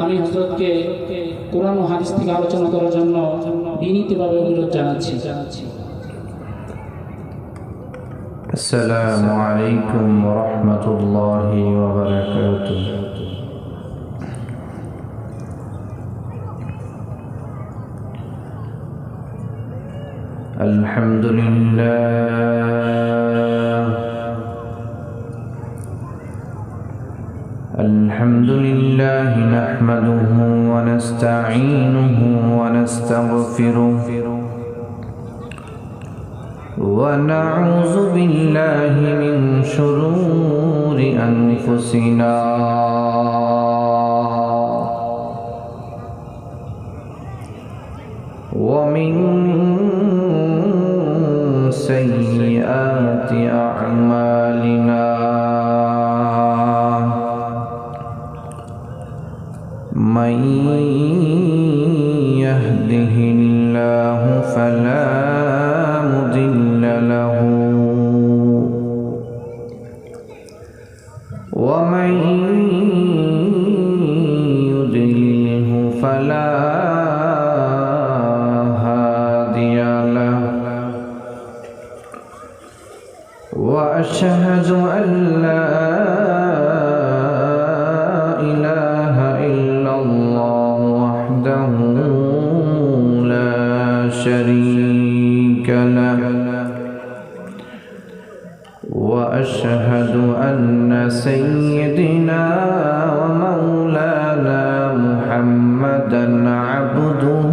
আমি হযরতকে কোরআন ও হাদিস থেকে আলোচনা করার জন্য বিনীতভাবে অনুরোধ জানাচ্ছি। السلام عليكم ورحمة الله وبركاته. الحمد لله الحمد لله نحمده ونستعينه ونستغفره ونعوذ بالله من شرور أنفسنا ومن سيئات أعمالنا من يهده الله فلا مضل له ومن يضلله فلا هادي له وأشهد أن لا إله إلا الله وحده لا شريك له وأشهد أن سيدنا ومولانا محمدا عبده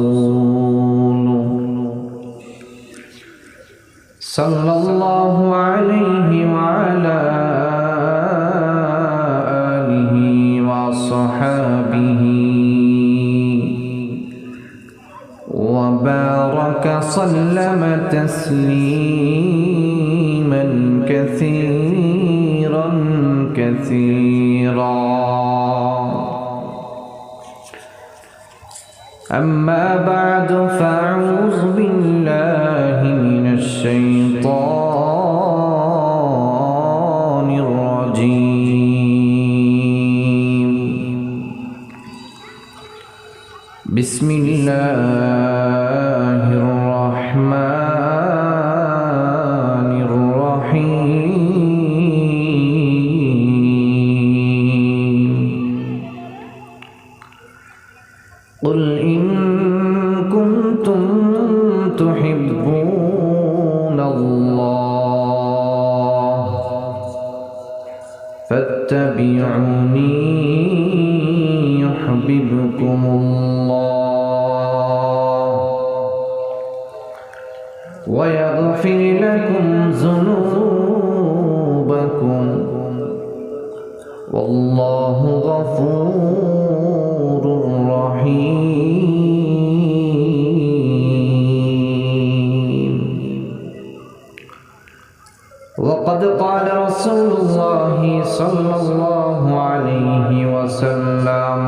ورسوله صلى الله عليه وعلى آله وصحابه وبارك سلم تسليما كثيرا كثيرا. أما بعد فأعوذ بالله من الشيطان الرجيم. بسم الله الرحمن الرحيم. قل إن كنتم تحبون الله فاتبعوني يحببكم الله ويغفر لكم ذنوبكم والله غفور رحيم. وقد قال رسول الله صلى الله عليه وسلم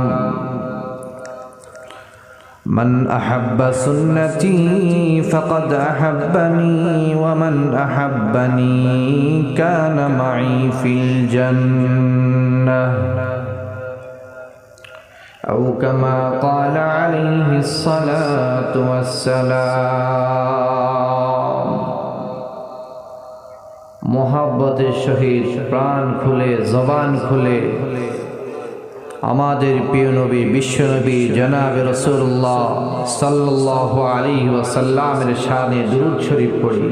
من أحب سنتي فقد أحبني ومن أحبني كان معي في الجنة أو كما قال عليه الصلاة والسلام. মোহাব্বতের সহিত প্রাণ খুলে জবান খুলে আমাদের প্রিয় নবী বিশ্বনবী জনাবে রাসূলুল্লাহ সাল্লাল্লাহু আলাইহি ওয়াসাল্লামের শানে দুরূদ শরীফ পড়ি।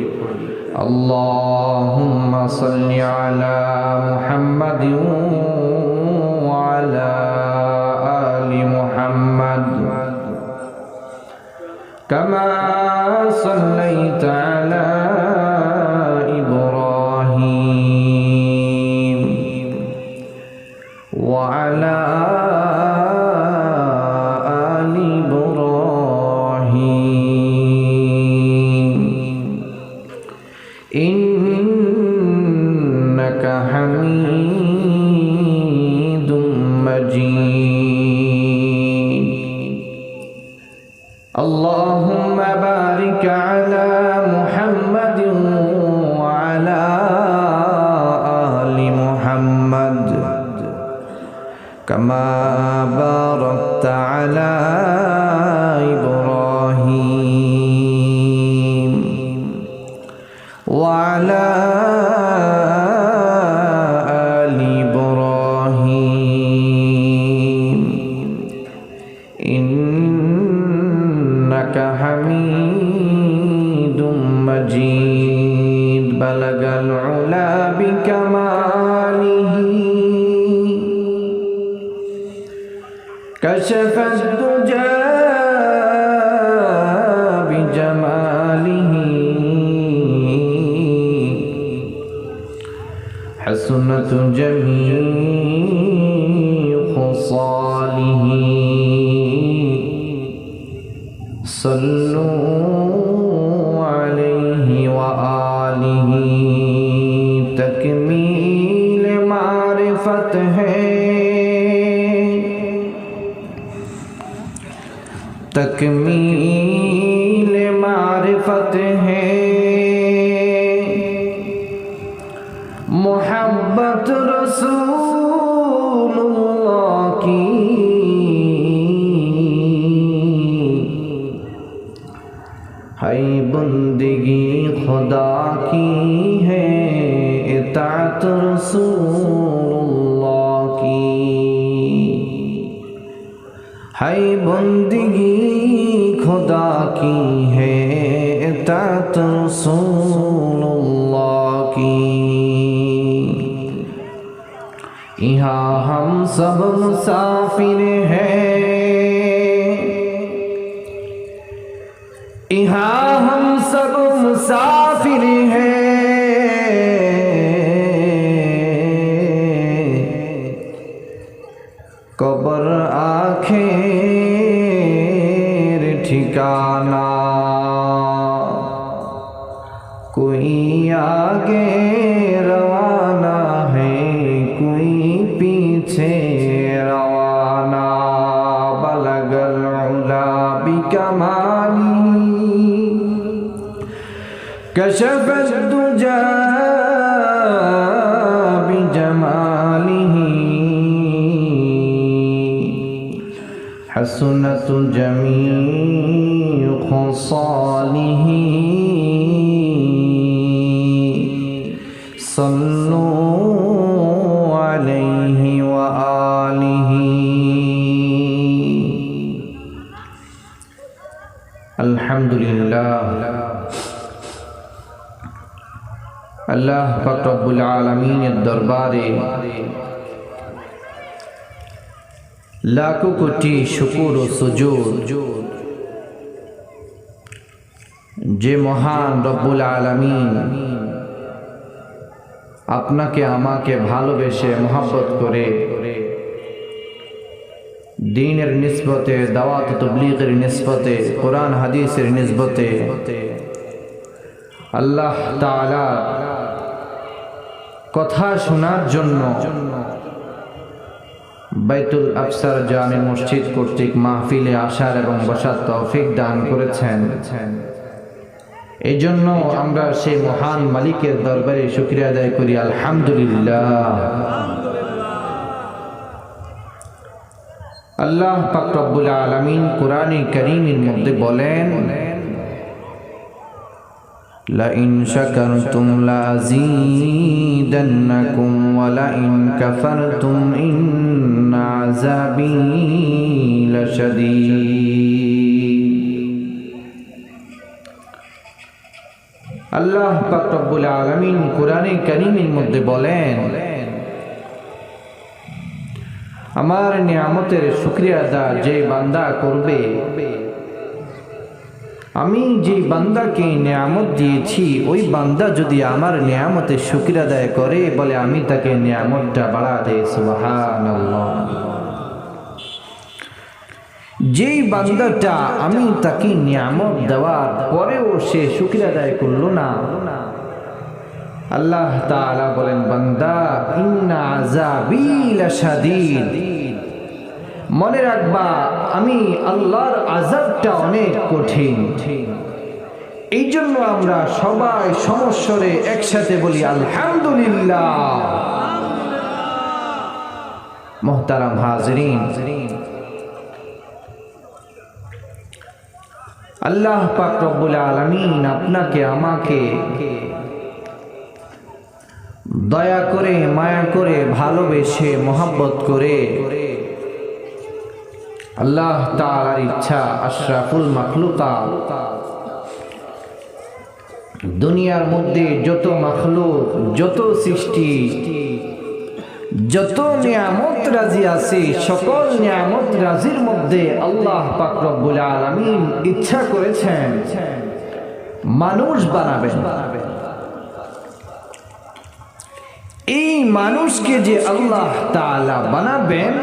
আল্লাহুম্মা সাল্লি আলা মুহাম্মাদিন ওয়া আলা আলি মুহাম্মাদ কামা সাল্লাইতা আলা ইব্রাহিম ওয়া আলা আলি ইব্রাহিম ইন্নাকা হামিদুম كما باركت على إبراهيم وعلى آل إبراهيم إنك حميد مجيد بلغ العلا بكماله كشف الدجى بجماله حسنت جميع خصاله صلوا عليه وآله تکمیل معرفت ہے تکمیل معرفت ہے محبت رسول اللہ کی ہے بندگی خدا کی ہے اطاعت رسول اللہ کی ہے بندگی خدا کی ہے اطاعت رسول اللہ کی یہاں ہم سب مسافر ہیں یہاں ہم سب مسافر ہیں قبر آخر ٹھکانا کوئی آگے روانہ ہے کوئی پیچھے روانہ بلغ العلا بکمالی کشف الدجى بجماله حسنت جميع خصاله صلوا عليه وآله الحمد لله আল্লাহ পাক রব্বুল আলামিনের দরবারে লাখো কোটি শুকর ও সুজুদ যে মহান রব্বুল আলামিন আপনাকে আমাকে ভালোবেসে মহব্বত করে দ্বীনের নিসবতে দাওয়াত ও তাবলীগের নিসবতে কোরআন হাদিসের নিসবতে আল্লাহ তাআলা কথা শোনার জন্য বাইতুল আফসার জামে মসজিদ কর্তৃক মাহফিলে আসার এবং বসার তৌফিক দান করেছেন। এই জন্য আমরা সেই মহান মালিকের দরবারে শুকরিয়া আদায় করি আলহামদুলিল্লাহ। আল্লাহ পাক রব্বুল আলামিন কোরআনে কারীমের মধ্যে বলেন لئن شكرتم لأزيدنكم ولئن كفرتم إن عذابي لشديد আল্লাহ পাক রব্বুল আলামিন কোরআনে কারীমের মধ্যে বলেন আমার নিয়ামতের শুকরিয়া আদায় যে বান্দা করবে আমি যে বান্দাকে নিয়ামত দিয়েছি ওই বান্দা যদি আমার নিয়ামতের শুকরিয়া আদায় করে বলে আমি তাকে নিয়ামতটা বাড়া দেই সুবহানাল্লাহ। যেই বান্দাটা আমি তাকে নিয়ামত দেওয়ার পরেও সে শুকরিয়া আদায় করলো না আল্লাহ তাআলা বলেন বান্দা ইন্না আযাবি লাশাদীদ মনে রাখবা আমি আল্লাহর আযাবটা অনেক কঠিন। এই জন্য আমরা সবাই সমস্বরে একসাথে বলি আলহামদুলিল্লাহ। মোহতারাম হাজরিন, আল্লাহ পাক রব্বুল আলামিন আপনাকে আমাকে দয়া করে, মায়া করে, ভালোবেসে, মোহাব্বত করে আল্লাহ তাআলার ইচ্ছা আশরাফুল মাখলুকাত দুনিয়ার মধ্যে যত মাখলুক, যত সৃষ্টি, যত নিয়ামত রাজি আছে, সকল নিয়ামত রাজির মধ্যে আল্লাহ পাক রব্বুল আলামিন ইচ্ছা করেছেন মানুষ বানাবেন। এই মানুষকে যে আল্লাহ তাআলা বানাবেন,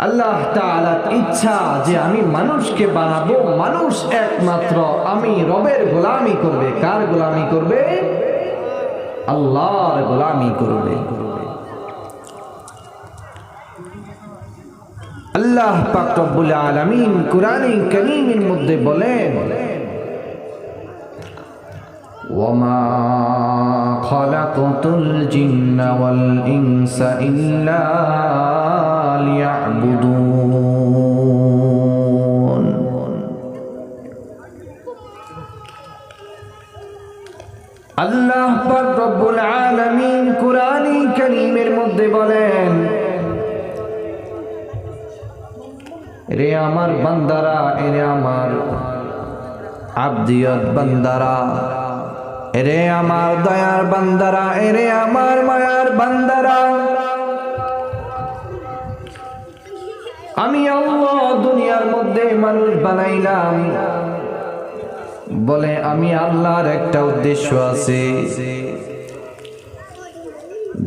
আল্লাহ তাআলার ইচ্ছা যে আমি মানুষকে বানাবো, মানুষ একমাত্র আমি রবের গোলামি করবে। কার গোলামি করবে? আল্লাহর গোলামি করবে। আল্লাহ পাক রব্বুল আলামিন কুরআনে কারীমের মধ্যে বলেন, ওয়ামা খালাকতুল জিন্না ওয়াল ইনসা ইল্লা লিয়াবুদুন। আল্লাহ পাক রব্বুল আলামিন কুরআনে কারীমের মধ্যে বলেন, রে আমার বান্দারা, এরে আমার আবদিয়ত বান্দারা, এরে আমার দয়ার বান্দারা, এরে আমার মায়ার বান্দারা, আমি আল্লাহ দুনিয়ার মধ্যে মানুষ বানাইলাম বলে আমি আল্লাহর একটা উদ্দেশ্য আছে।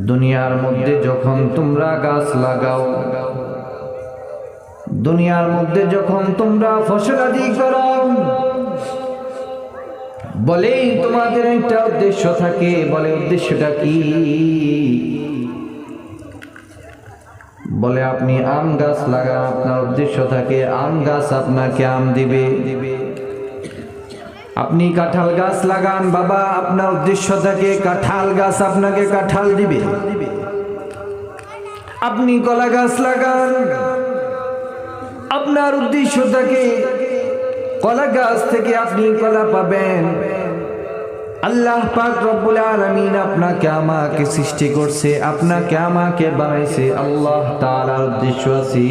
দুনিয়ার মধ্যে যখন তোমরা গাছ লাগাও, দুনিয়ার মধ্যে যখন তোমরা ফসলাদি করো, বলে তোমাদের একটা উদ্দেশ্য থাকে। বলে উদ্দেশ্যটা কি? বলে আপনি আম গাছ লাগান, আপনার উদ্দেশ্য থাকে আম গাছ আপনাকে আম দিবে। আপনি কাঁঠাল গাছ লাগান বাবা, আপনার উদ্দেশ্য থাকে কাঁঠাল গাছ আপনাকে কাঁঠাল দিবে। আপনি কলা গাছ লাগান, আপনার উদ্দেশ্য থাকে কলা গাছ থেকে আপনি কলা পাবেন। আল্লাহ পাক রব্বুল আলামিন আপনাকে আমাকে সৃষ্টি করছে, আপনাকে আমাকে বানাইছে, আল্লাহ তাআলার উদ্দেশ্য আছে।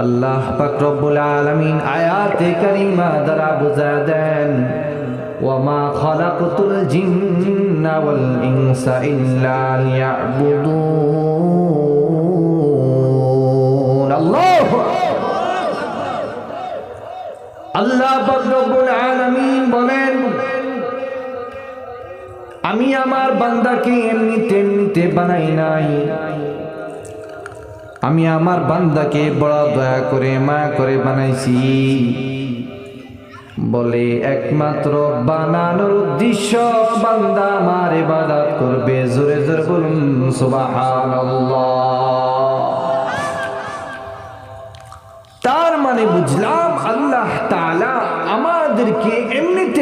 আল্লাহ পাক রব্বুল আলামিন আয়াতে কারিমা দ্বারা বুঝায় দেন, ওয়ামা খালাকতুল জিন্না ওয়াল ইনসা ইল্লা লিয়াবুদুন। আল্লাহ পাক রব্বুল আলামিন বলেন, আমি আমার বান্দাকে এমনিতে বানাই নাই, আমি আমার বান্দাকে বড় দয়া করে মায়া করে বানাইছি। বলে একমাত্র বানানোর উদ্দেশ্য বান্দা আমার ইবাদত করবে। জোরে জোরে বলুন সুবহানাল্লাহ। তার মানে বুঝলাম আল্লাহ তাআলা আমাদেরকে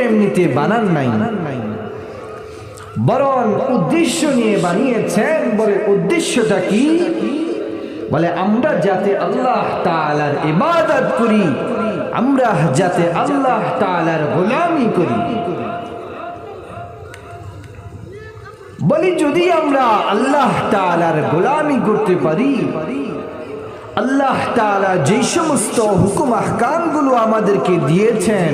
এমনিতে বানান নাই, বরং উদ্দেশ্য নিয়ে বানিয়েছেন। বলে উদ্দেশ্যটা কি? বলে আমরা যাতে আল্লাহ তাআলার ইবাদত করি, আমরা যাতে আল্লাহ তাআলার গোলামি করি। বলি যদি আমরা আল্লাহ তাআলার গোলামি করতে পারি, আল্লাহ তাআলা যেই সমস্ত হুকুম আহকামগুলো আমাদেরকে দিয়েছেন,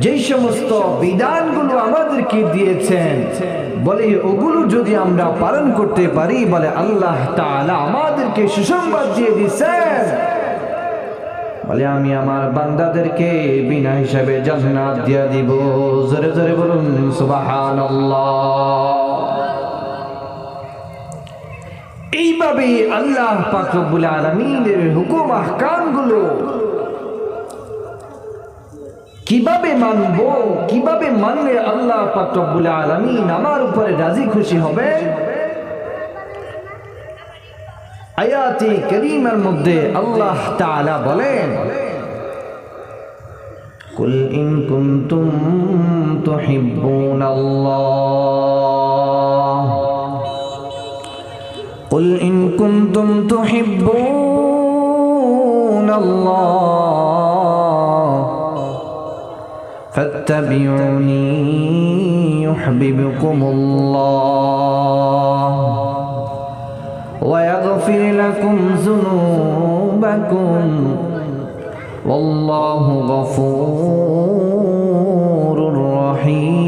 যেই সমস্ত বিধানগুলো আমাদেরকে দিয়েছেন, বলে ওগুলো যদি আমরা পালন করতে পারি, বলে আল্লাহ তাআলা আমাদেরকে সুসংবাদ দিয়ে দিয়েছেন, বলে আমি আমার বান্দাদেরকে বিনা হিসাবে জান্নাত দিয়ে দিব। জোরে জোরে বলুন সুবহানাল্লাহ। এইভাবে আল্লাহ পাক রব্বুল আলামিনের হুকুম আহকামগুলো কিভাবে মানব, কিভাবে মানলে আল্লাহ পাক রব্বুল আলামিন আমার উপরে রাজি খুশি হবে, আয়াতে কারীমার মধ্যে আল্লাহ তাআলা বলেন, কুল ইন কুনতুম তুহিব্বুনাল্লাহ কুনতুম তুহিব্বুনাল্লাহ ফাত্তাবিউনি ইউহিব্বুকুমুল্লাহ ওয়া ইয়াগফির লাকুম যুনুবাকুম ওয়াল্লাহু গফুরুর রহিম।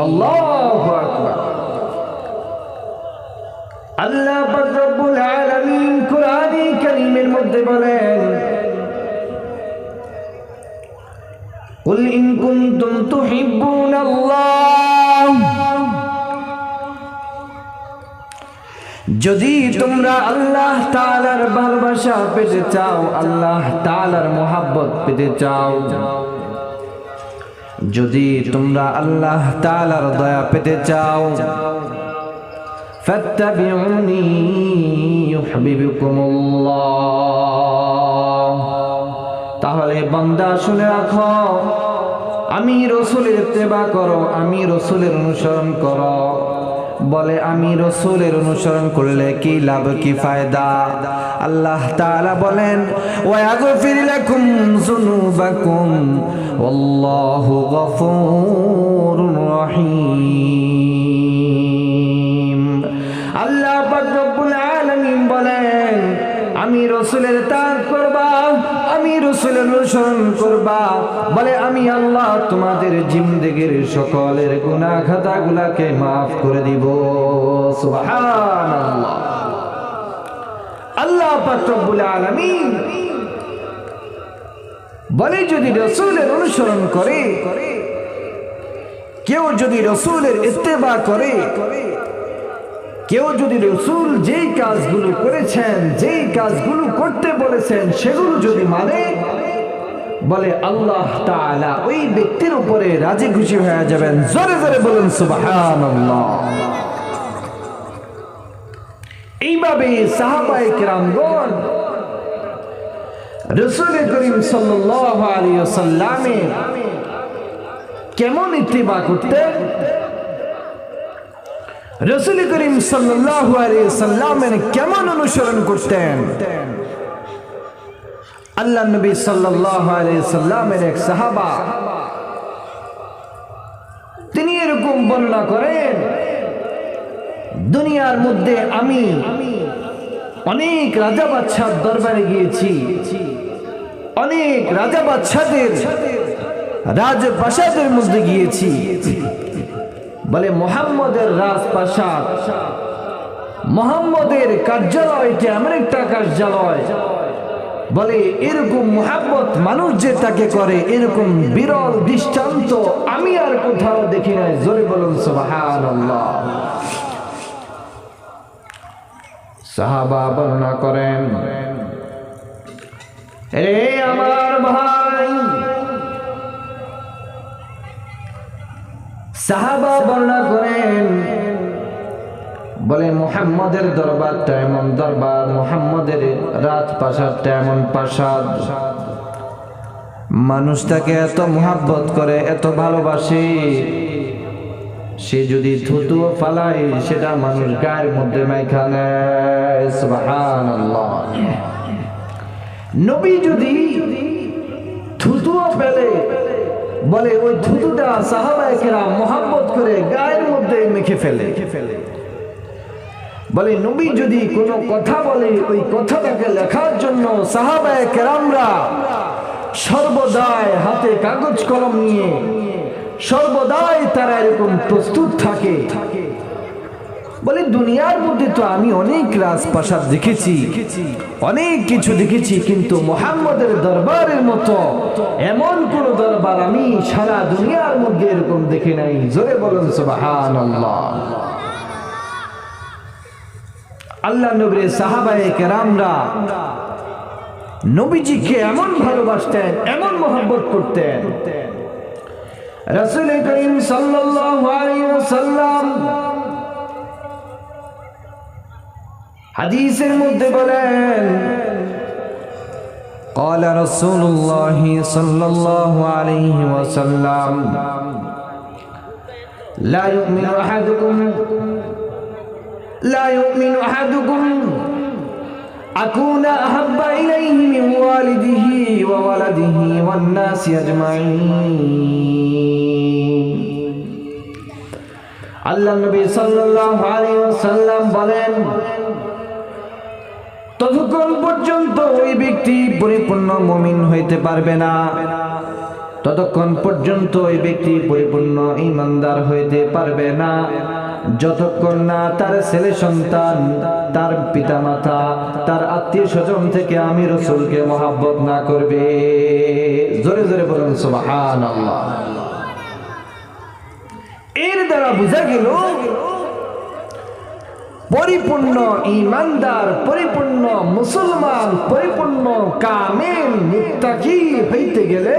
আল্লাহু আকবার। আল্লাহ পাক রব্বুল আলামিন কুরআনে কারীমের মধ্যে বলেন, কুল ইন কুনতুম তুহিব্বুনাল্লাহ, যদি তোমরা আল্লাহ তাআলার ভালোবাসা পেতে চাও, আল্লাহ তাআলার মোহাব্বত পেতে চাও, যদি তোমরা আল্লাহ তাআলার দয়া পেতে চাও, ফাত্তাবিউনি ইউহিব্বুকুমুল্লাহ, তাহলে বান্দা শুনে রাখো, আমি রাসূলের ইত্তেবা করো, আমি রাসূলের অনুসরণ করো। বলে আমি রাসূলের অনুসরণ করলে কি লাভ, কি ফায়দা? আল্লাহ তাআলা বলেন, ওয়া ইয়াগফির লাকুম যুনুবাকুম ওয়াল্লাহু গফুরুর রহিম। আল্লাহ পাক রব্বুল আলামিন বলেন, আমি রাসূলের ইত্তেবা করবা, আমি রাসূলের অনুসরণ করবা, বলে আমি আল্লাহ তোমাদের জিন্দেগীর সকলের গুনাহ খাতাগুলোকে maaf করে দিব। সুবহানাল্লাহ। আল্লাহ পাক রব্বুল আলামিন বলে, যদি রাসূলের অনুসরণ করে, কেউ যদি রাসূলের ইত্তেবা করে, কেউ যদি রাসূল যেই কাজগুলো করেছেন, যেই কাজগুলো করতে বলেছেন সেগুলো যদি মানে, বলে আল্লাহ তাআলা ওই ব্যক্তির উপরে রাজি খুশি হয়ে যাবেন। জোরে জোরে বলুন সুবহানাল্লাহ। এইভাবে সাহাবায়ে কেরামগণ রাসূল করিম সাল্লাল্লাহু আলাইহি ওয়াসাল্লামের কেমন ইত্তেবা করতেন, রাসূল করিম সাল্লাল্লাহু আলাইহি ওয়াসাল্লামের কেমন অনুসরণ করতেন। আল্লাহ নবী সাল্লাল্লাহু আলাইহি ওয়াসাল্লামের এক সাহাবা, তিনি এরকম বর্ণনা করেন, দুনিয়ার মধ্যে আমি অনেক রাজা বাদশার দরবারে গিয়েছি, অনেক রাজা বাদশাদের রাজপ্রাসাদের মধ্যে গিয়েছি, বলে মুহাম্মদের রাজপ্রাসাদ, মুহাম্মদের কার্যালয়টা এমন একটা কার্যালয়, বলে এরকম মুহাব্বত মানুষ যে তাকে করে, এরকম বিরল দৃষ্টান্ত আমি আর কোথাও দেখি নাই। জোরে বলুন সুবহানাল্লাহ। সাহাবা বর্ণনা করেন, রে আমার ভাই, সাহাবা বর্ণনা করেন, বলে মুহাম্মদের দরবারটা এমন দরবার, মুহাম্মদের রাজপ্রাসাদটা এমন প্রাসাদ, মানুষ তাকে এত মুহাব্বত করে, এত ভালোবাসে, সে যদি থুতু ফালায় সেটা মানুষ গায়ের মধ্যে মাইখা নেয়। সুবহানাল্লাহ। নবী যদি থুতুও ফেলে, বলে ওই থুতুটা সাহাবায়ে কেরাম মুহাব্বত করে গায়ের মধ্যে মেখে ফেলে। বলে নবী যদি কোনো কথা বলে, ওই কথাটাকে লেখার জন্য সাহাবায়ে কেরামরা সর্বদাই হাতে কাগজ কলম নিয়ে সর্বদাই তারা এরকম প্রস্তুত থাকে। বলে দুনিয়ার মধ্যে তো আমি অনেক রাজপ্রাসাদ দেখেছি, অনেক কিছু দেখেছি, কিন্তু মুহাম্মদের দরবারের মতো এমন কোন দরবার আমি সারা দুনিয়ার মধ্যে এরকম দেখি নাই। জোরে বলুন সুবহানাল্লাহ। আল্লাহ নবীর সাহাবায়ে কেরামরা নবীজিকে এমন ভালোবাসতেন, এমন মহব্বত করতেন। রাসূল করিম সাল্লাল্লাহু আলাইহি ওয়াসাল্লাম হাদিসের মধ্যে বলেন, قال رسول الله صلى الله عليه وسلم لا يؤمن أحدكم লা ইউমিনু আহাদুকুম আকুনা আহাব্বা ইলাইহি মিন ওয়ালিদিহি ওয়া ওয়ালাদিহি ওয়ান নাসি আজমাইন। আল্লাহ নবী সাল্লাল্লাহু আলাইহি ওয়াসাল্লাম বলেন, ততক্ষণ পর্যন্ত ওই ব্যক্তি পরিপূর্ণ মুমিন হইতে পারবে না, ততক্ষণ পর্যন্ত ওই ব্যক্তি পরিপূর্ণ ঈমানদার হইতে পারবে না, যতক্ষণ না তার ছেলে সন্তান, তার পিতামাতা, তার আত্মীয় স্বজন থেকে আমি রাসূলকে মহব্বত না করবে। জোরে জোরে বলুন সুবহানাল্লাহ। এর দ্বারা বোঝা গেল পরিপূর্ণ ঈমানদার, পরিপূর্ণ মুসলমান, পরিপূর্ণ কামিল মুত্তাকি হইতে গেলে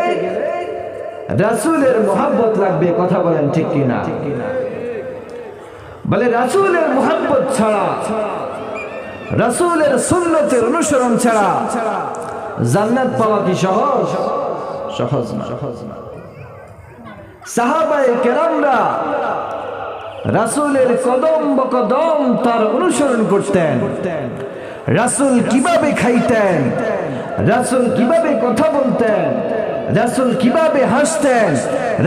রাসূলের মহব্বত লাগবে। কথা বলেন ঠিক কিনা? বলে রাসূলের মহব্বত ছাড়া, রাসূলের সুন্নতের অনুসরণ ছাড়া জান্নাত পাওয়া কি সহজ? সহজ না। সাহাবায়ে কেরামরা রাসূলের কদম বকদম তার অনুসরণ করতেন। রাসূল কিভাবে খাইতেন, রাসূল কিভাবে কথা বলতেন, রাসূল কিভাবে হাসতেন,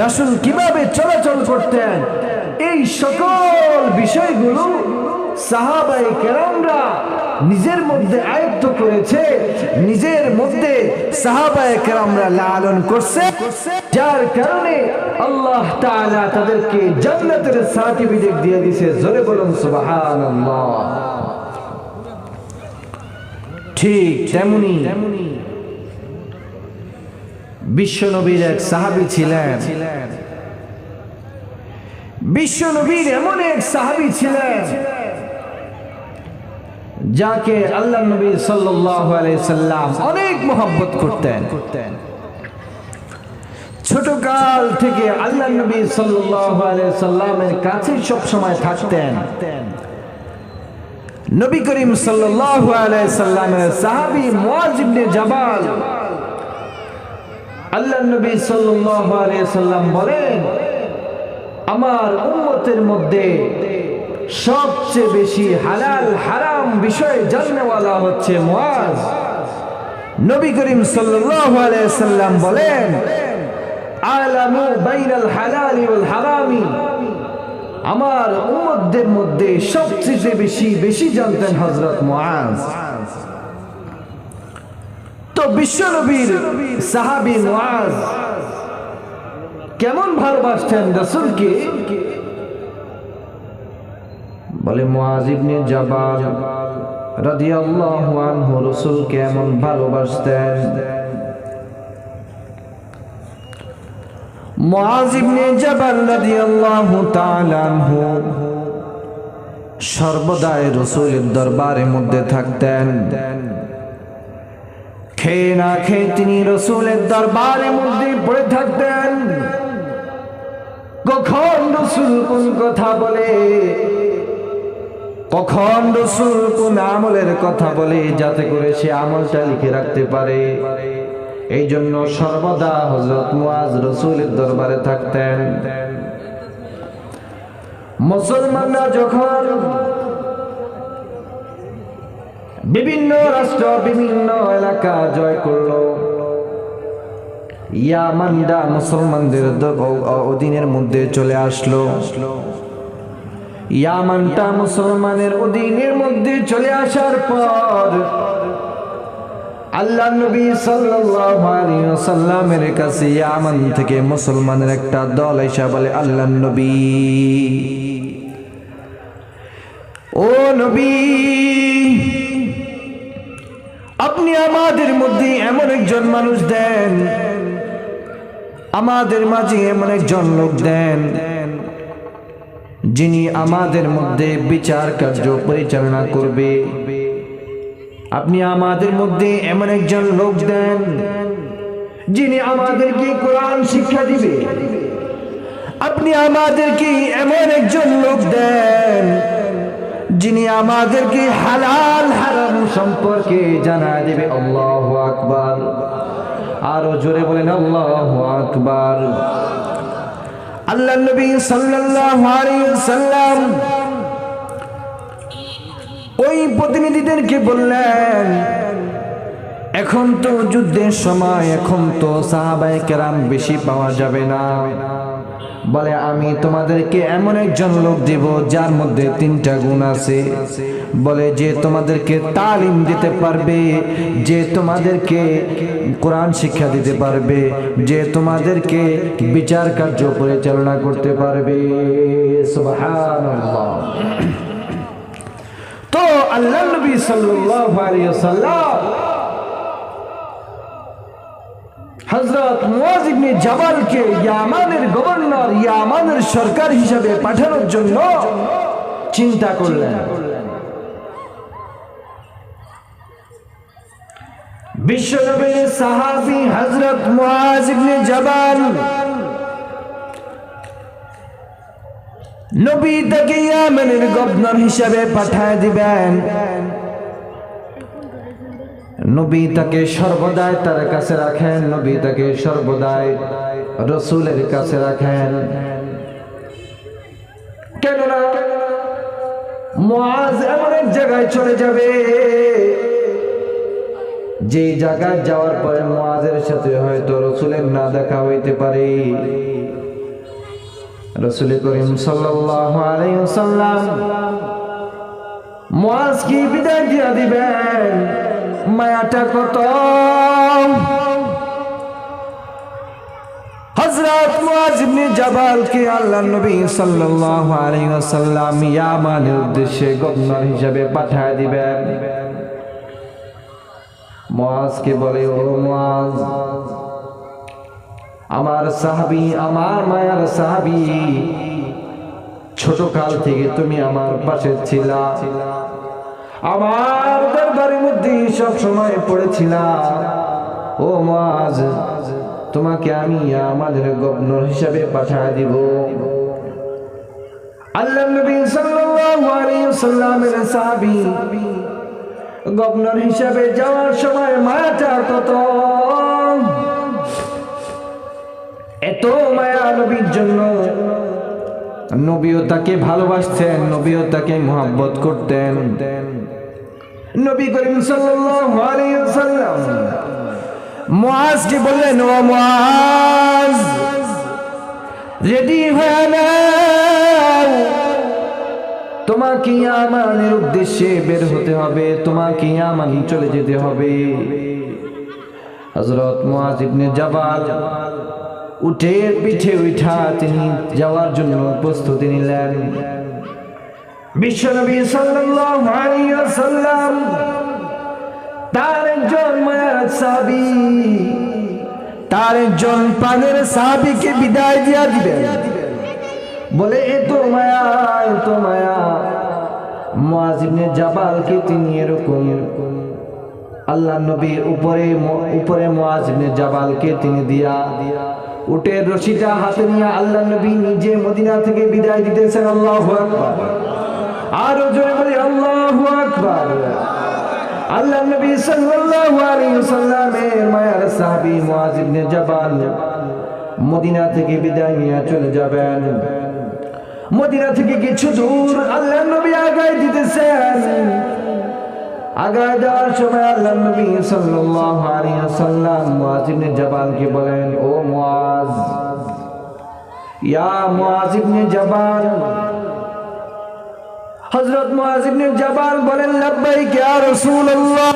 রাসূল কিভাবে চলাচল করতেন, এই সকল বিষয়গুলো সাহাবায়ে কেরামরা নিজের মধ্যে আয়ত্ত করেছে, নিজের মধ্যে সাহাবায়ে কেরামরা লালন করছে, যার কারণে আল্লাহ তাআলা তাদেরকে জান্নাতের সার্টিফিকেট দিয়ে দিয়েছে। জোরে বলুন সুবহানাল্লাহ। ঠিক তেমনি বিশ্বনবীর এক সাহাবী ছিলেন, বিশ্বনবীর এমন এক সাহাবী ছিলেন যাকে আল্লাহ নবী সাল্লাল্লাহু আলাইহি সাল্লাম অনেক মহব্বত করতেন। ছোটকাল থেকে আল্লাহ নবী সাল্লাল্লাহু আলাইহি সাল্লামের কাছে সব সময় থাকতেন। নবী করিম সাল্লাল্লাহু আলাইহি সাল্লামের সাহাবী মুআজ ইবনে জাবাল, আল্লাহ নবী সাল্লাল্লাহু আলাইহি সাল্লাম বলেন, আমার উম্মতের মধ্যে সবচেয়ে বেশি হালাল হারাম বিষয় জাননেওয়ালা হচ্ছে মুআজ। নবী করিম সাল্লাল্লাহু আলাইহি সাল্লাম বলেন, আলামু বাইনাল হালালি ওয়াল হারামি, আমার উম্মতদের মধ্যে সবচেয়ে বেশি জানতেন হযরত মুআজ। তো বিশ্বনবীর সাহাবী মুআজ কেমন ভালোবাসতেন রাসূলকে? বলে মুআজ ইবনে জাবাল রাদিয়াল্লাহু আনহু রাসূলকে এমন ভালোবাসতেন। মুআজ ইবনে জাবাল রাদিয়াল্লাহু তাআলা আনহু সর্বদাই রাসূলের দরবারের মধ্যে থাকতেন। খেয়ে না খেয়ে তিনি রাসূলের দরবারের মধ্যে পড়ে থাকতেন। কখন রাসূল কোন কথা বলে, কখন রাসূল কোন আমলের কথা বলে, যাতে করে সে আমলটা লিখে রাখতে পারে, এই জন্য সর্বদা হযরত মুআজ রাসূলের দরবারে থাকতেন। মুসলমানরা যখন বিভিন্ন রাষ্ট্র, বিভিন্ন এলাকা জয় করলো, ইয়ামানরা মুসলমানদের অধীনের মধ্যে চলে আসলো। ইয়ামানটা মুসলমানের অধীনের মধ্যে চলে আসার পর আল্লাহ নবী সাল্লাল্লাহু আলাইহি ওয়াসাল্লামের কাছে ইয়ামান থেকে মুসলমানের একটা দল এসে বলে, আল্লাহ নবী, ও নবী, আপনি আমাদের মধ্যে এমন একজন মানুষ দেন, আমাদের মাঝে এমন একজন লোক দেন যিনি আমাদের মধ্যে বিচার কার্য পরিচালনা করবে। আপনি আমাদের মধ্যে এমন একজন লোক দেন যিনি আমাদেরকে কোরআন শিক্ষা দিবে। আপনি আমাদেরকে এমন একজন লোক দেন যিনি আমাদেরকে হালাল হারাম সম্পর্কে জানায় দেবে। আল্লাহু আকবার। আরো জোরে বলেন আল্লাহু আকবার। আল্লাহ নবী সাল্লাল্লাহু আলাইহি ওয়াসাল্লাম ওই প্রতিনিধিদেরকে বললেন, এখন তো যুদ্ধের সময়, এখন তো সাহাবায়ে কেরাম বেশি পাওয়া যাবে না। বলে আমি তোমাদেরকে এমন একজন লোক দেব যার মধ্যে 3টা গুণ আছে। বলে যে তোমাদেরকে তালিম দিতে পারবে, যে তোমাদেরকে কোরআন শিক্ষা দিতে পারবে, যে তোমাদেরকে বিচার কার্য পরিচালনা করতে পারবে। সুবহানাল্লাহ। তো আল্লাহ নবী সাল্লাল্লাহু আলাইহি ওয়াসাল্লাম হযরত মুআজ ইবনে জাবালকে ইয়ামানের গভর্নর, ইয়ামানের সরকার হিসেবে পাঠানোর জন্য চিন্তা করলেন। বিশ্বনবীর সাহাবী হযরত মুআজ ইবনে জাবাল, নবী তাকে ইয়ামানের গভর্নর হিসেবে পাঠায় দিবেন। নবী তাকে সর্বদাই তার কাছে রাখেন, নবী তাকে সর্বদাই রাসূলের কাছে রাখেন। কেননা মুআজ এমন এক জায়গায় চলে যাবে, যে জায়গায় যাওয়ার পরে মুআজের সাথে হয়তো রাসূলের না দেখা হইতে পারে। রাসূল করিম সাল্লাল্লাহু আলাইহি ওয়াসাল্লাম মুআজকে বিদায় দিয়ে দিবেন। মায়াটা কত! হযরত মুআজ ইবনে জাবালকে আল্লাহর নবী সাল্লাল্লাহু আলাইহি ওয়াসাল্লাম ইয়ামানের উদ্দেশ্যে গভর্নর হিসেবে পাঠিয়ে দিবেন। মুআজকে বলে, ও মুআজ, আমার সাহাবী, আমার মায়ার সাহাবী, ছোট কাল থেকে তুমি আমার পাশে ছিলা, আমার দরবারের মধ্যে সব সময় পড়েছিলা। ও মুআজ, তোমাকে আমি আমাদের গভর্নর হিসেবে পাঠিয়ে দিব। আল্লাহর নবী সাল্লাল্লাহু আলাইহি ওয়াসাল্লামের সাহাবী গভর্নর হিসেবে যাওয়ার সময় মায়াটা কত! এত মায়া নবীর জন্য। নবীও তাকে ভালোবাসতেন, নবীও তাকে মুহাব্বত করতেন। নবী করিম সাল্লাল্লাহু আলাইহি ওয়াসাল্লাম মুআজকে বললেন, ও মুআজ, রেডি হয়ে নাও, তোমাকে ইয়ামানের উদ্দেশ্যে বের হতে হবে, তোমাকে ইয়ামান চলে যেতে হবে। হযরত মুআজ ইবনে জাবাল উটের পিঠে উঠা তিনি যাওয়ার জন্য প্রস্তুতি নিলেন। বিশ্বনবী সাল্লাল্লাহু আলাইহি ওয়াসাল্লাম তার একজন মায়ার সাহাবী, তার একজন প্রাণের সাহাবীকে বিদায় দিয়া দিবেন। বলে, এত মায়া, এত মায়া। মুআজ ইবনে জাবালকে তিনি এরকম আল্লাহর নবীর উপরে মুআজ ইবনে জাবালকে তিনি দিয়া উটের রশিটা হাতে নিয়ে আল্লাহর নবী নিজে মদিনা থেকে বিদায় দিতেছেন। আল্লাহু আকবার। আরো জোরে বলি আল্লাহু আকবার। আল্লাহর নবী সাল্লাল্লাহু আলাইহি ওয়াসাল্লামের মায়ার সাহাবী মুআজ ইবনে জাবাল মদিনা থেকে বিদায় নিয়ে চলে যাবেন। মদিনা থেকে কিছু দূর আল্লাহর নবী আগায় দিতেছেন। আগায় যাওয়ার সময় আল্লাহর নবী সাল্লাল্লাহু আলাইহি ওয়াসাল্লাম মুআজ ইবনে জাবালকে বলেন, ও মুআজ, ইয়া মুআজ ইবনে জাবাল। হযরত মুআজ ইবনে জাবাল বলেন, লাব্বাইক ইয়া রাসূলুল্লাহ।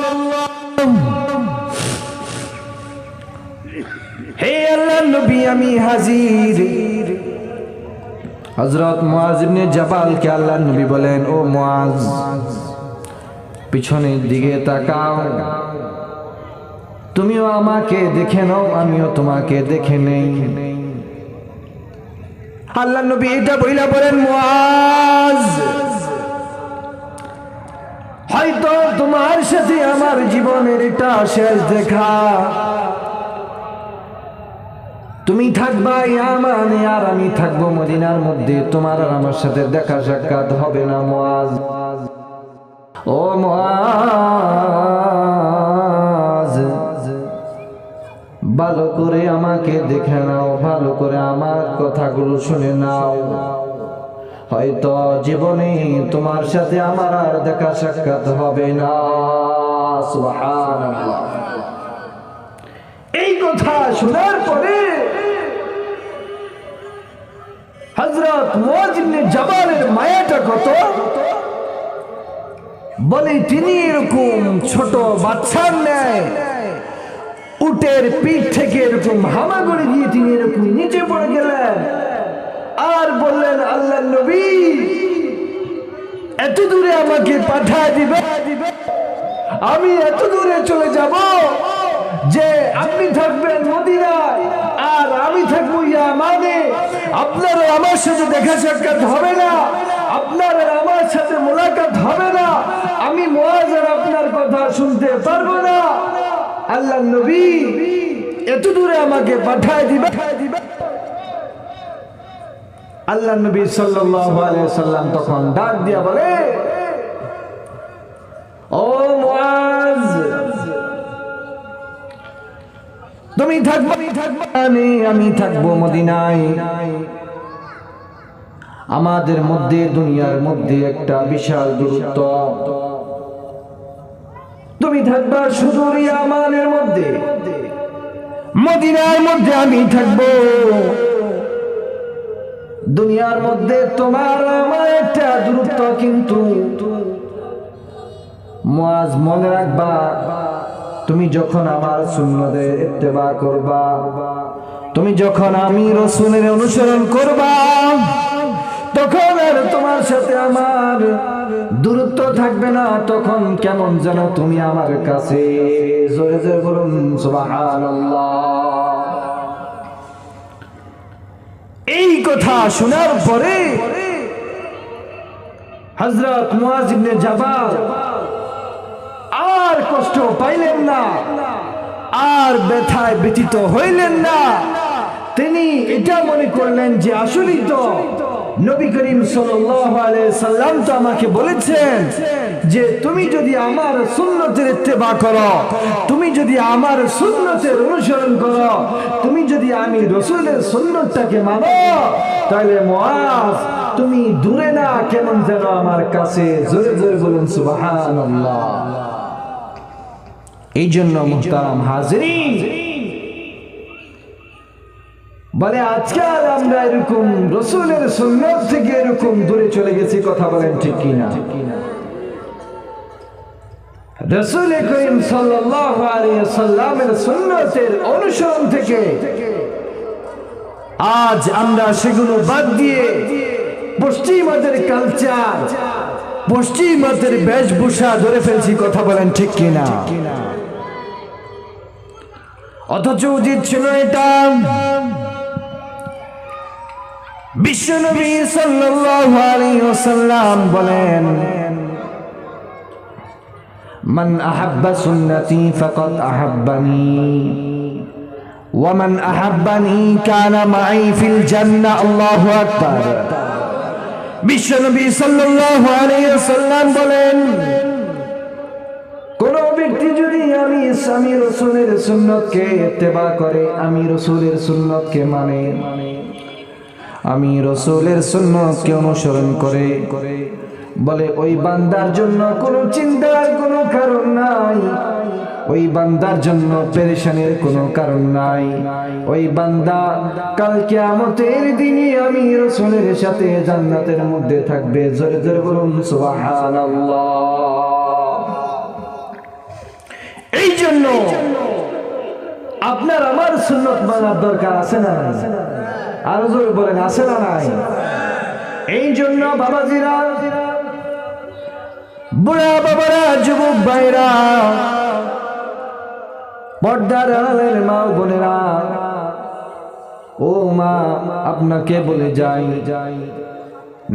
হে আল্লাহর নবী, আমি হাজির। হযরত মুআজ ইবনে জাবালকে আল্লাহর নবী বলেন, ও মুআজ, পিছনের দিকে তাকাও, তুমিও আমাকে দেখে নাও, আমিও তোমাকে দেখে নেই। আল্লাহর নবী এটা বইলা বলেন, মুআজ, হয়তো তোমার সাথে আমার জীবনের এটা শেষ দেখা। তুমি থাকবা ইয়ামানে আর আমি থাকবো মদিনার মধ্যে, তোমার আর আমার সাথে দেখা সাক্ষাৎ হবে না মুআজ। ও মুআজ, ভালো করে আমাকে দেখে নাও, ভালো করে আমার কথাগুলো শুনে নাও। হয়তো জীবনে তোমার সাথে আমার আর দেখা সাক্ষাৎ হবে না। সুবহানাল্লাহ। এই কথা শোনার পরে হযরত মুআয ইবনে জাবালের মায়াটা কত, বলে তিনি এরকম ছোট বাচ্চার ন্যায় উটের পিঠ থেকে এরকম হামাগুড়ি দিয়ে তিনি এরকম নিচে পড়ে গেলেন আর বললেন, আল্লাহর নবী এত দূরে আমাকে পাঠিয়ে দিবে, আমি এত দূরে চলে যাব যে আপনি থাকবেন মদিনায় আর আমি থাকবো ইয়ামানে, আপনার আমার সাথে দেখা সাক্ষাৎ হবে না, আপনার আমার সাথে মোলাকাত হবে না, আমি মুআয আর আপনার কথা শুনতে পারবো না। আল্লাহর নবী এত দূরে আমাকে পাঠিয়ে দিবে। আল্লাহর নবী সাল্লাল্লাহু আলাইহি সাল্লাম তখন ডাক দিয়া বলে, ও মুআয, তুমি থাকবে আমি থাকবো মদিনায়। আমাদের মধ্যে দুনিয়ার মধ্যে একটা বিশাল দূরত্ব। তুমি থাকবা সুদূর ইয়ামানের মধ্যে, মদিনার মধ্যে আমি থাকবো। দুনিয়ার মধ্যে তোমার আমার একটা দূরত্ব, কিন্তু মুআয মনে রাখবা, তুমি যখন আমার সুন্নতের ইত্তেবা করবা, তুমি যখন আমি রাসূলের অনুসরণ করবা, তখন আর তোমার সাথে আমার দূরত্ব থাকবে না। তখন কেমন যেন তুমি আমার কাছে, জোরে জোরে বলুন সুবহানাল্লাহ। এই কথা শোনার পরে হযরত মুআয ইবনে জাবাল আর কষ্ট পাইলেন না, আর ব্যথায় ব্যথিত হইলেন না। তিনি এটা মনে করলেন যে আসলেই তো নবী করিম সাল্লাল্লাহু আলাইহি সাল্লাম তো আমাকে বলেছেন যে তুমি যদি আমার সুন্নতের ইত্তেবা করো, তুমি যদি আমার সুন্নতের অনুসরণ করো, তুমি যদি আমি রাসূলের সুন্নতটাকে মানো, তাহলে মুআয তুমি দূরে না, কেমন যেন আমার কাছে। জোরে জোরে বলুন সুবহানাল্লাহ। এই জন্য মুহতারাম হাজিরিন, বলে আজকাল আমরা এরকম রাসূলের সুন্নাত থেকে এরকম দূরে চলে গেছি। কথা বলেন ঠিক কিনা? রাসূল করিম সাল্লাল্লাহু আলাইহি ওয়াসাল্লামের সুন্নাতের অনুসরণ থেকে আজ আমরা সেগুলো বাদ দিয়ে পশ্চিমাদের কালচার, পশ্চিমাদের বেশভূষা ধরে ফেলছি। কথা বলেন ঠিক কিনা? অথচ উচিত ছিল এটা। বিশ্বনবী সাল্লাল্লাহু আলাইহি ওয়াসাল্লাম বলেন, মান আহাব্বা সুন্নতি ফাকাদ আহাব্বানি ওয়া মান আহাব্বানি কানা মাই ফিল জান্নাহ। আল্লাহু আকবার। বিশ্বনবী সাল্লাল্লাহু আলাইহি ওয়াসাল্লাম বলেন, কোন ব্যক্তি যদি আমি রাসূলের সুন্নতকে ইত্তেবা করে, আমি রাসূলের সুন্নতকে মানে, আমি রাসূলের সুন্নতকে অনুসরণ করে, বলে ওই বান্দার জন্য কোনো চিন্তার কোনো কারণ নাই, ওই বান্দার জন্য পেরেশানির কোনো কারণ নাই। ওই বান্দা কাল কিয়ামতের দিনে আমি রাসূলের সাথে জান্নাতের মধ্যে থাকবে। জোরে জোরে বলুন সুবহানাল্লাহ। এই জন্য আপনার আমার সুন্নত মানার দরকার আছে না? আরো জোরে বলেন, আছে না নাই? এই জন্য বাবাজিরা, বুড়া বাবারা, যুবক ভাইরা, পর্দার আড়ালের মা বোনেরা, ও মা, আপনাকে বলে যাই,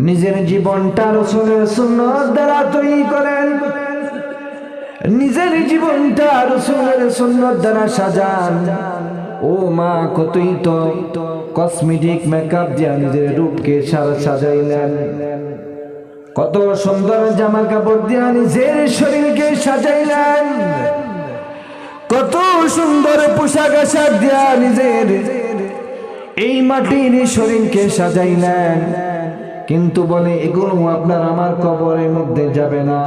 নিজের জীবনটা রাসূলের সুন্নাত দ্বারা তৈরি করেন, নিজের জীবনটা রাসূলের সুন্নাত দ্বারা সাজান। ও মা, কতই তো কসমেটিক মেকআপ দিয়ে নিজের রূপকে সাজাইলেন, কত সুন্দর জামা কাপড় দিয়ে নিজের শরীরকে সাজাইলেন, কত সুন্দর পোশাক আশাক দিয়া নিজের এই মাটির শরীরকে সাজাইলেন। কিন্তু বলে এগুলো আপনার আমার কবরের মধ্যে যাবে না,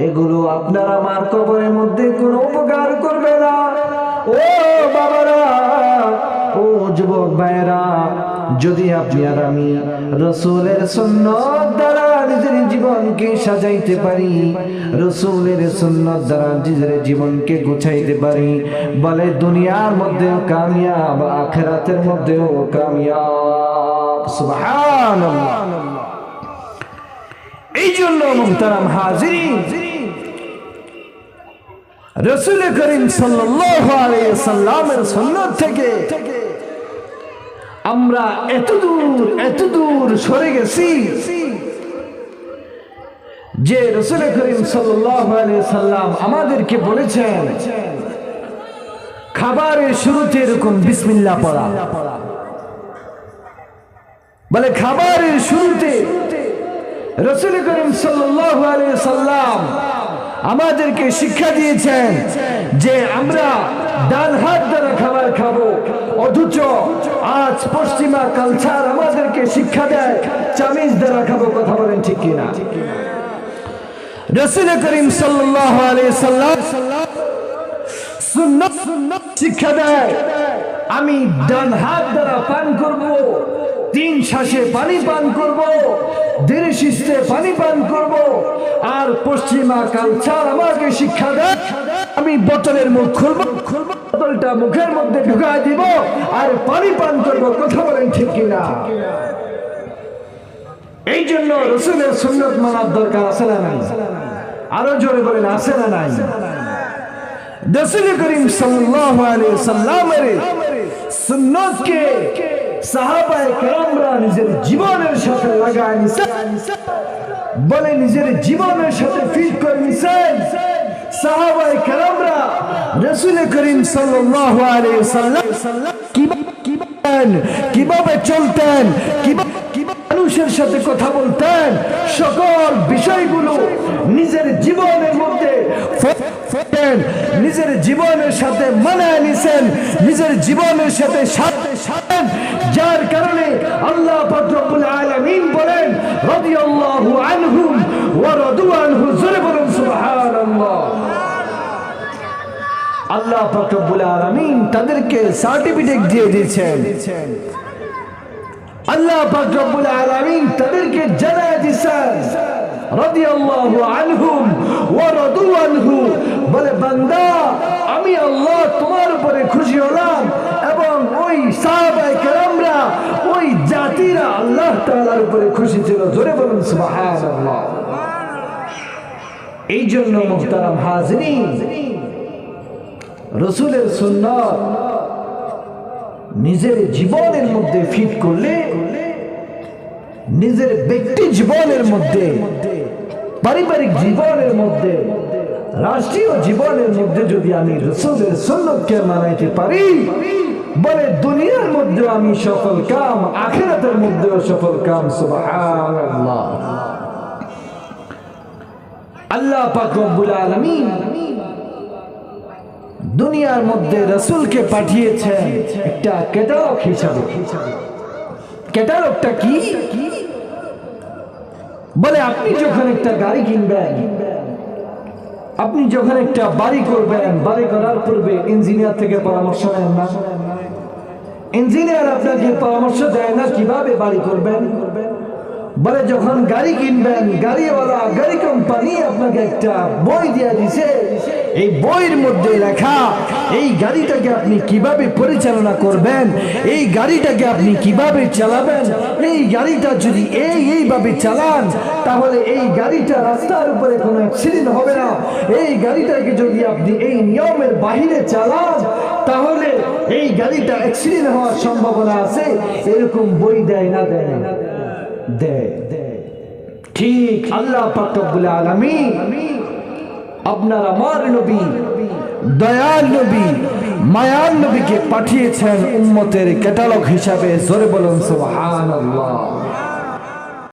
এগুলো আপনার আমার কবরের মধ্যে কোনো উপকার করবে না। ও বাবারা, ও যুবক ভাইরা, যদি আপনি আর আমি রাসূলের সুন্নাত দ্বারা নিজের জীবনকে সাজাইতে পারি, রাসূলের সুন্নাত দ্বারা নিজের জীবনকে গুছাইতে পারি, বলে দুনিয়ার মধ্যেও কামিয়াব, আখিরাতের মধ্যেও কামিয়াব। সুবহানাল্লাহ। এই জন্য মুহতারাম হাজিরিন, রাসূল করিম সাল্লাল্লাহু আলাইহি ওয়াসাল্লামের সুন্নাত থেকে আমরা এতদূর সরে গেছি যে রাসূল করিম সাল্লাল্লাহু আলাইহি ওয়াসাল্লাম আমাদেরকে বলেছেন খাবারের শুরুতে এরকম বিসমিল্লাহ পড়া। বলে খাবারের শুরুতে রাসূল করিম সাল্লাল্লাহু আলাইহি ওয়াসাল্লাম আমাদেরকে শিক্ষা দিয়েছেন যে আমরা ডান হাত দ্বারা খাবার খাবো, অথচ আজ পশ্চিমা কালচার আমাদেরকে শিক্ষা দেয় চামিচ দ্বারা খাবো। কথা বলেন ঠিক কিনা? রাসূল করিম সাল্লাল্লাহু আলাইহি ওয়াসাল্লাম সুন্নাত শিক্ষা দেয় আমি ডান হাত দ্বারা পান করব, 3 শ্বাসে পানি পান করব, ধীরে সুস্থে পানি পান করব। আর পশ্চিমা কালচার আমাকে শিক্ষা দেয় আমি বোতলের মুখ খুলব, বোতলটা মুখের মধ্যে ঢুকায় দিব আর পানি পান করব। কথা বলেন ঠিক কিনা? এই জন্য রাসূলের সুন্নাত মানার দরকার আছে না নাই? আরো জোরে বলেন, আছে না নাই? রাসূল করিম সাল্লাল্লাহু আলাইহি ওয়াসাল্লামের সুন্নাতকে সাহাবায়ে কেরামরা নিজের জীবনের সাথে লাগায় নিছেন, বলে নিজের জীবনের সাথে ফিট করে নিছেন। সাহাবায়ে কেরামরা রাসূল করিম সাল্লাল্লাহু আলাইহি ওয়াসাল্লাম কিভাবে চলতেন, কিভাবে মানুষের সাথে কথা বলতেন, সকল বিষয়গুলো নিজের জীবনের মধ্যে নিজের জীবনের সাথে মানায় নিছেন, নিজের জীবনের সাথে সাথেন। যার কারণে আল্লাহ পাক রব্বুল আলামিন বলেন রাদিয়াল্লাহু আনহুম ওয়া রাদু আনহু। জোরে বলুন সুবহানাল্লাহ। আল্লাহ পাক রব্বুল আলামিন তাদেরকে সার্টিফিকেট দিয়ে দিয়েছেন, আল্লাহ পাক রব্বুল আলামিন তাদেরকে জানায় দিয়েছেন রাদিয়াল্লাহু আনহুম ওয়া রাদু আনহু। বলে বান্দা আমি আল্লাহ তোমার উপরে খুশি হলাম এবং ওই সাহাবায়ে কেরামরা, ওই জাতিরা আল্লাহ তাআলার উপরে খুশি ছিল। জোরে বলুন সুবহানাল্লাহ। এই জন্য মুহতারাম হাজিরিন, রাসূলের সুন্নাত নিজের জীবনের মধ্যে ফিট করলে, নিজের ব্যক্তি জীবনের মধ্যে, পারিবারিক জীবনের মধ্যে, রাষ্ট্রীয় জীবনের মধ্যে যদি আমি রাসূলের সুন্নাতকে মানাইতে পারি, বলে দুনিয়ার মধ্যে আমি সফল কাম, আখিরাতের মধ্যেও সফল কাম। সুবহানাল্লাহ। আল্লাহ পাক রব্বুল আলামিন দুনিয়ার মধ্যে রাসূলকে পাঠিয়েছেন একটা ক্যাটালগ হিসাবে। ক্যাটালগটা কি? বলে আপনি যখন একটা গাড়ি কিনবেন, আপনি যখন একটা বাড়ি করবেন, বাড়ি করার পূর্বে ইঞ্জিনিয়ার থেকে পরামর্শ নেন না? ইঞ্জিনিয়ার আপনাকে পরামর্শ দেয় না কিভাবে বাড়ি করবেন? বলে যখন গাড়ি কিনবেন, গাড়িওয়ালা, গাড়ি কোম্পানি আপনাকে একটা বই দিয়ে দিছে, এই বইয়ের মধ্যে লেখা এই গাড়িটাকে আপনি কিভাবে পরিচালনা করবেন, এই গাড়িটাকে আপনি কিভাবে চালাবেন, এই গাড়িটা যদি এইভাবে চালান তাহলে এই গাড়িটা রাস্তার উপরে কোনো অ্যাক্সিডেন্ট হবে না, এই গাড়িটাকে যদি আপনি এই নিয়মের বাহিরে চালান তাহলে এই গাড়িটা অ্যাক্সিডেন্ট হওয়ার সম্ভাবনা আছে। এরকম বই দেয় না? দেয় না? দেয়। ঠিক আল্লাহ পাক রব্বুল আলামিন আপনার আমার নবী, দয়াল নবী, মায়ার নবীকে পাঠিয়েছেন উম্মতের ক্যাটালগ হিসাবে। জোরে বলুন সুবহানাল্লাহ।